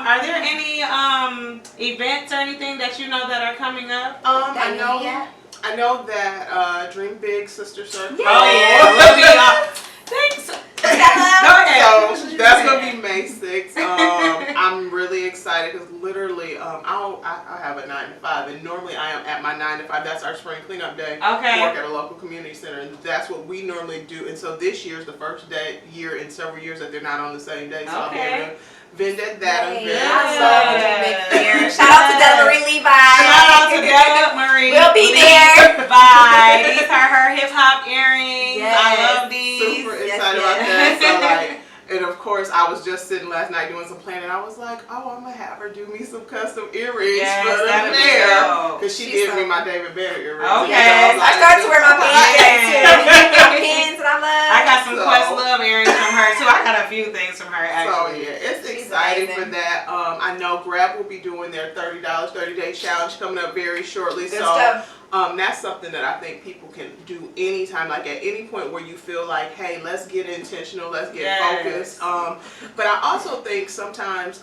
Are there any events or anything that you know that are coming up? I know that Dream Big Sister Circle. Yeah. Oh yeah, we'll be thanks. So that's gonna be May 6th. I'm really excited because literally, I have a 9 to 5, and normally I am at my 9 to 5. That's our spring cleanup day. Okay. Work at a local community center, and that's what we normally do. And so this year is the first year in several years that they're not on the same day. So I'll be able to vend at that event. Shout out to Della Marie Levi. Shout out to Della Marie. We'll be there. Bye. These are her hip hop earrings. Yes. I love these. Super excited about that. So and of course, I was just sitting last night doing some planning. I was like, oh, I'm going to have her do me some custom earrings for the fair. Because she gave me my David Banner earrings. Okay. I started to wear my pins that I love. I got some Questlove earrings from her, too. I got a few things from her, actually. So, yeah, it's exciting for that. I know Grab will be doing their $30 30-day challenge coming up very shortly. Good stuff. That's something that I think people can do anytime, like at any point where you feel like, hey, let's get intentional, let's get focused. But I also think sometimes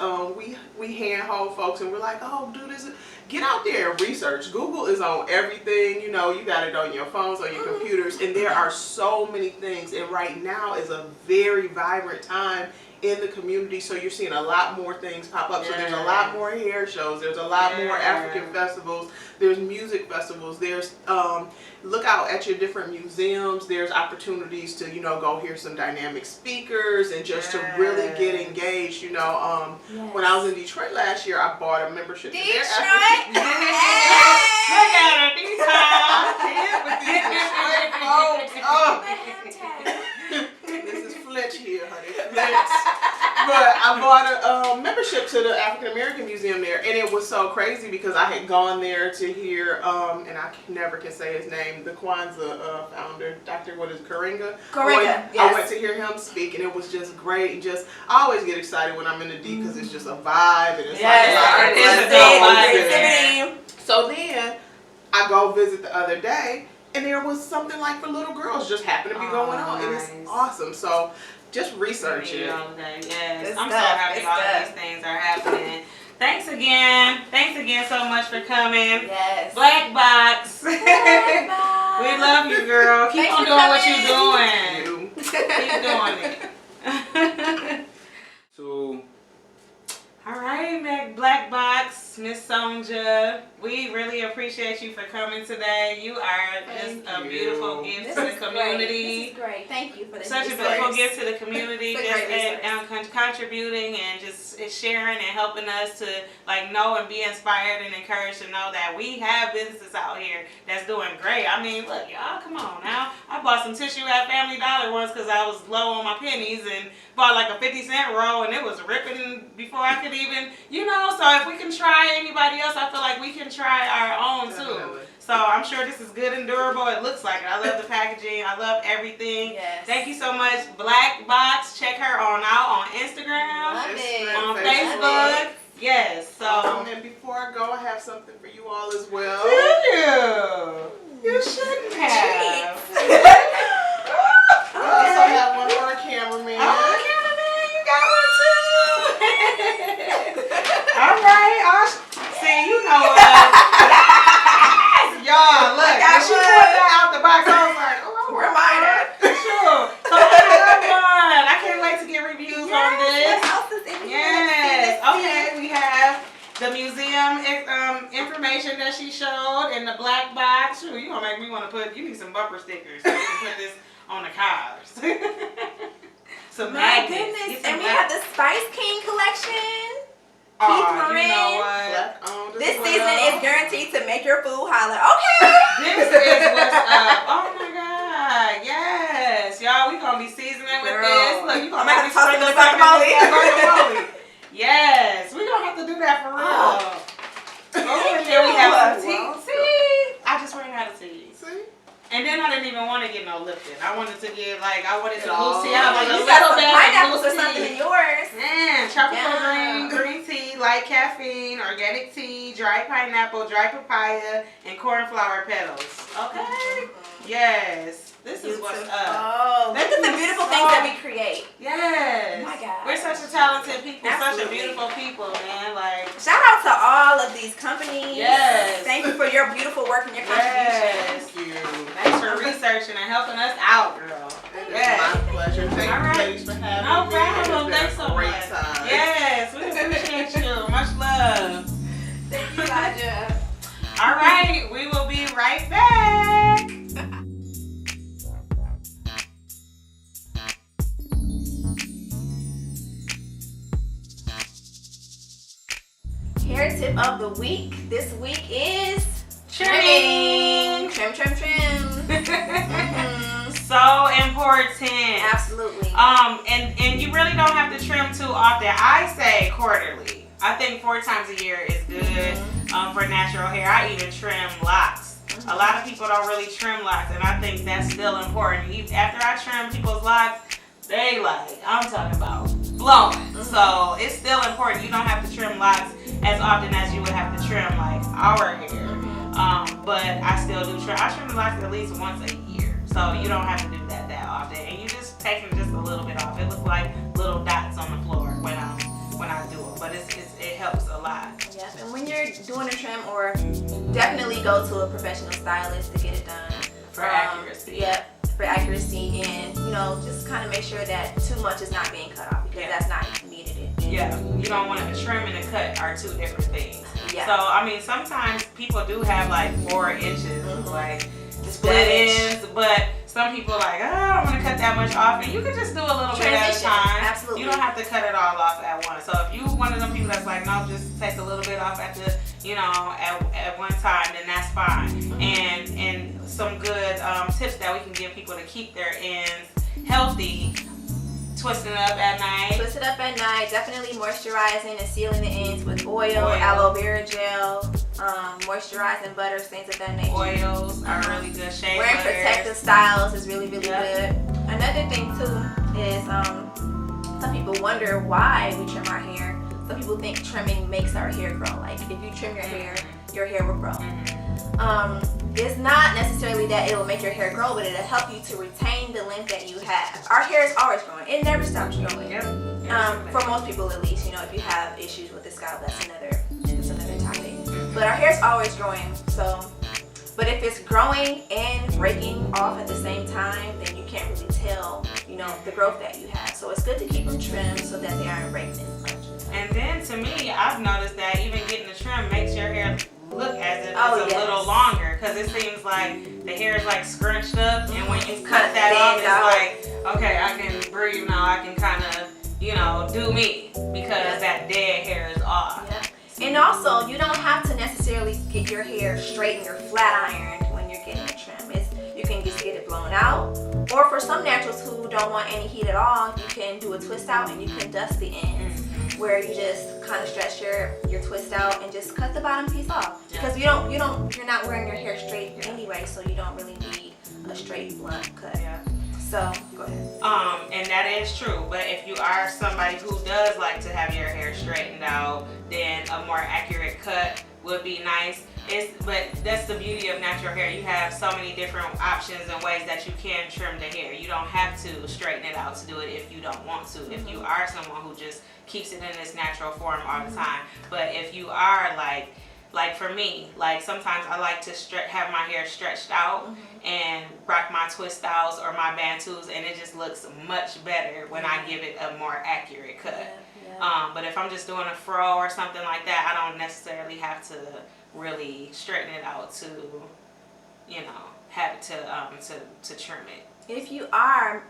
we handhold folks and we're like, oh, do this. Get out there and research. Google is on everything. You know, you got it on your phones, on your computers, and there are so many things. And right now is a very vibrant time in the community, so you're seeing a lot more things pop up. So there's a lot more hair shows, there's a lot more African festivals, there's music festivals, there's look out at your different museums, there's opportunities to, you know, go hear some dynamic speakers and just to really get engaged. You know, when I was in Detroit last year, I bought a membership to their African. Look at her, This is Fletch here, honey. Fletch. But I bought a membership to the African American Museum there, and it was so crazy because I had gone there to hear, and I never can say his name, the Kwanzaa founder, Dr. Karenga. I went to hear him speak, and it was just great. And just, I always get excited when I'm in the D because it's just a vibe, and it's So then I go visit the other day, and there was something like for little girls just happened to be going on, and it's awesome. So just research it. Yes, I'm so happy all of these things are happening. Thanks again so much for coming. Yes. Black Box. We love you, girl. Keep on doing what you're doing. Keep doing it. So, all right, Black Box, Miss Sonja, we really appreciate you for coming today. You are just a beautiful gift to the community. This is great. Thank you for this. Such a beautiful gift to the community, just contributing and just sharing and helping us to know and be inspired and encouraged to know that we have businesses out here that's doing great. I mean, look, y'all, come on now. I bought some tissue at Family Dollar once because I was low on my pennies and bought like a 50-cent roll, and it was ripping before I could even, so if we can try anybody else, I feel like we can try our own too. So I'm sure this is good and durable. It looks like it. I love the packaging. I love everything. Yes. Thank you so much, Black Box. Check her out on Instagram, on Facebook. Yes. So and before I go, I have something for you all as well. You shouldn't have. I also have one for a cameraman. Cameraman, you got one too. All right. See, you know what? Y'all, look, when she pulled that out the box, I was like, oh, reminder. Sure. So I can't wait to get reviews on this. Yes. Okay, we have the museum information that she showed in the black box. Ooh, you gonna make me want to you need some bumper stickers so we can put this on the cars. Some My magnets. goodness. And we have the Spice King collection. You know what? This season is guaranteed to make your food holler. Okay. This is what's up. Oh my God. Yes. Y'all, we gonna be seasoning with this. Look, you gonna make me sprinkle the guacamole. Yes. We gonna have to do that for real. Over here we have some tea. See? I just ran out of tea. See? And then I didn't even want to get no Lipton. I wanted to get I wanted to loose tea. I was you got some pineapples or something in yours. Tropical green tea, light caffeine, organic tea, dry pineapple, dry papaya, and cornflower petals. Okay. Yes. This is what's up. Oh, look at the beautiful things that we create. Yes. Oh my God. We're such a talented people, Absolutely. such a beautiful people, man. Like, shout out to all of these companies. Yes. Thank you for your beautiful work and your contributions. yes. Thank you. Thanks for researching and helping us out, girl. It Yes. is my pleasure. Thank All you, right. ladies, for having No me. problem. It's Thanks been so a great much. time. Yes, we appreciate you. Much love. Thank you, Elijah. All right, we will be right back. Hair tip of the week. This week is Trimming. Trim, trim, trim. Mhm. So important. Absolutely. And you really don't have to trim too often. I say quarterly. I think 4 times a year is good for natural hair. I even trim locks. A lot of people don't really trim locks, and I think that's still important. After I trim people's locks, they I'm talking about blowing. So it's still important. You don't have to trim locks as often as you would have to trim like our hair. But I still do trim. I trim the locks at least once a year. So you don't have to do that often. And you just take them just a little bit off. It looks like little dots on the floor when I do it. But it helps a lot. Yep. And when you're doing a trim, or definitely go to a professional stylist to get it done. For accuracy. Yep. For accuracy, and just kind of make sure that too much is not being cut off, because that's not needed. Yeah, you don't want to trim and a cut are 2 different things. Yeah. So I mean, sometimes people do have like 4 inches, like split ends, but some people like, I don't want to cut that much off, and you can just do a little bit at a time. Absolutely. You don't have to cut it all off at once. So if you one of them people that's like, no, just take a little bit off at the, at one time, then that's fine. And some good tips that we can give people to keep their ends healthy. Twisting it up at night. Twist it up at night. Definitely moisturizing and sealing the ends with oil. Aloe vera gel, moisturizing butter, things of that nature. Oils are really good. Shea Wearing butters. protective styles is really, really good. Another thing too is some people wonder why we trim our hair. Some people think trimming makes our hair grow. Like if you trim your hair will grow. It's not necessarily that it will make your hair grow, but it'll help you to retain the length that you have. Our hair is always growing. It never stops growing. For most people at least, if you have issues with the scalp, that's another topic. But our hair is always growing. But if it's growing and breaking off at the same time, then you can't really tell, the growth that you have. So it's good to keep them trimmed so that they aren't breaking as much. And then to me, I've noticed that even getting a trim makes your hair look as if it's a little longer, because it seems like the hair is like scrunched up, and when you cut that off, it's like, okay, I can breathe now. I can kind of, do me, because that dead hair is off. Yeah. And also, you don't have to necessarily get your hair straightened or flat ironed when you're getting a trim. You can just get it blown out. Or for some naturals who don't want any heat at all, you can do a twist out and you can dust the ends, where you just kind of stretch your twist out and just cut the bottom piece off. Because you're not wearing your hair straight anyway, so you don't really need a straight blunt cut. So go ahead. And that is true. But if you are somebody who does like to have your hair straightened out, then a more accurate cut would be nice. But that's the beauty of natural hair. You have so many different options and ways that you can trim the hair. You don't have to straighten it out to do it if you don't want to. If you are someone who just keeps it in its natural form all the time. But if you are like for me, like sometimes I like to have my hair stretched out and rock my twist outs or my bantus, and it just looks much better when I give it a more accurate cut. But if I'm just doing a fro or something like that, I don't necessarily have to really straighten it out to, have it to trim it. If you are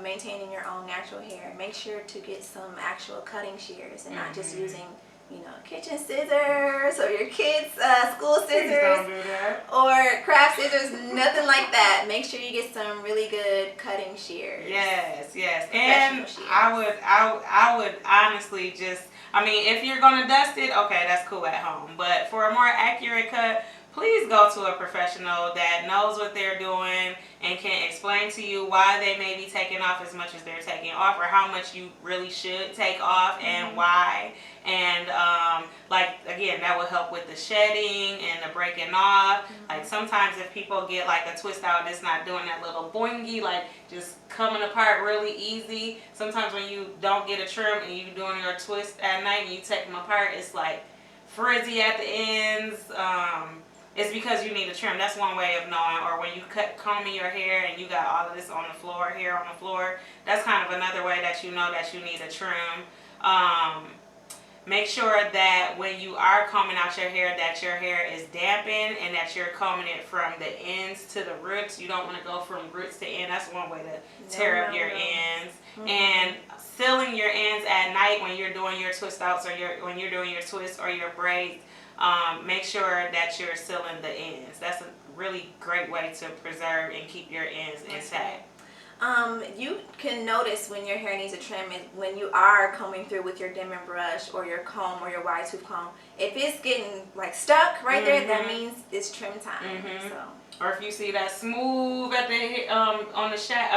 maintaining your own natural hair, make sure to get some actual cutting shears and not just using, kitchen scissors or your kids' school scissors or craft scissors, nothing like that. Make sure you get some really good cutting shears. Yes. And I would honestly just, if you're gonna dust it, okay, that's cool at home. But for a more accurate cut, please go to a professional that knows what they're doing and can explain to you why they may be taking off as much as they're taking off, or how much you really should take off and why. And again, that will help with the shedding and the breaking off. Like sometimes if people get like a twist out, it's not doing that little boingy, like just coming apart really easy. Sometimes when you don't get a trim and you're doing your twist at night and you take them apart, it's like frizzy at the ends. It's because you need a trim. That's one way of knowing. Or when you combing your hair and you got all of this on the floor, hair on the floor, that's kind of another way that you know that you need a trim. Make sure that when you are combing out your hair, that your hair is dampened and that you're combing it from the ends to the roots. You don't want to go from roots to end. That's one way to tear up your ends. And sealing your ends at night when you're doing your twist outs or when you're doing your twists or your braids. Make sure that you're sealing the ends. That's a really great way to preserve and keep your ends intact. You can notice when your hair needs a trim is when you are combing through with your Denman brush or your comb or your wide tooth comb. If it's getting like stuck right there, that means it's trim time. So. Or if you see that smooth at the on the shaft,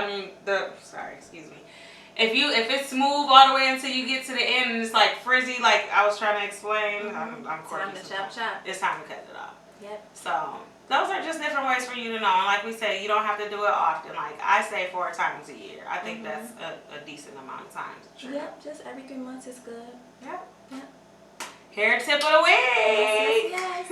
if it's smooth all the way until you get to the end and it's like frizzy, like I was trying to explain, I'm time to chop. It's time to cut it off. Yep. So those are just different ways for you to know. And like we said, you don't have to do it often. Like I say 4 times a year. I think that's a decent amount of times to trim. Yep, just every 3 months is good. Yep. Yep. Hair tip of the week. Yes.